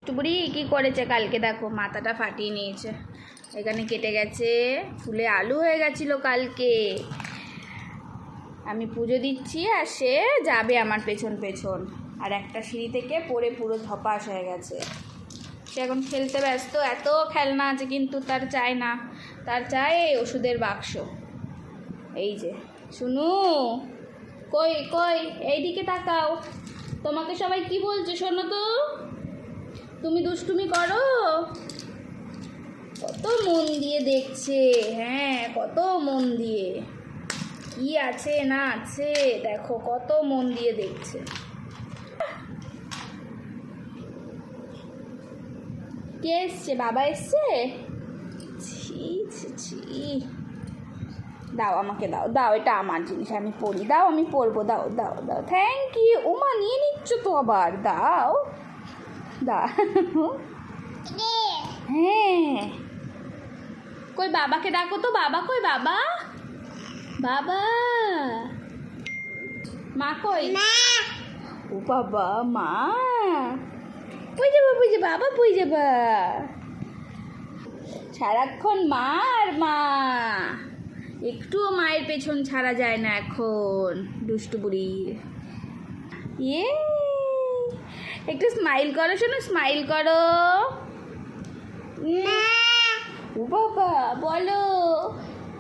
দুষ্টু বুড়ি কী করেছে কালকে দেখো মাথাটা ফাটিয়ে নিয়েছে, এখানে কেটে গেছে, ফুলে আলু হয়ে গেছিলো কালকে। আমি পুজো দিচ্ছি আর সে যাবে আমার পেছন পেছন, আর একটা সিঁড়ি থেকে পড়ে পুরো ধপাস হয়ে গেছে। সে এখন খেলতে ব্যস্ত, এত খেলনা আছে কিন্তু তার চাই না, তার চাই এই ওষুধের বাক্স। এই যে শুনু, কই কই এইদিকে তাকাও, তোমাকে সবাই কি বলছে শোনো তো, তুমি দুষ্টুমি করো? কত মন দিয়ে দেখছে, হ্যাঁ কত মন দিয়ে, কি আছে না আছে দেখো, কত মন দিয়ে দেখছে। কে এসছে? বাবা এসছে? ছি ছি ছি, দাও আমাকে দাও, দাও এটা আমার জিনিস, আমি পড়ি, দাও আমি পরবো, দাও দাও দাও, থ্যাংক ইউ। ওমা নিয়ে নিচ্ছ তো আবার, দাও দাও। হ্যাঁ কই বাবাকে ডাকো তো, বাবা কই, বাবা বাবা, মা কই? ও বাবা, মা বই যাবা বই যাবা, আবার বই যাবা, সারাক্ষণ মা আর মা, একটুও মায়ের পেছন ছাড়া যায় না এখন দুষ্টু বুড়ি। ইয়ে একটু স্মাইল করো শোনো, স্মাইল করো। ও বাবা বলো,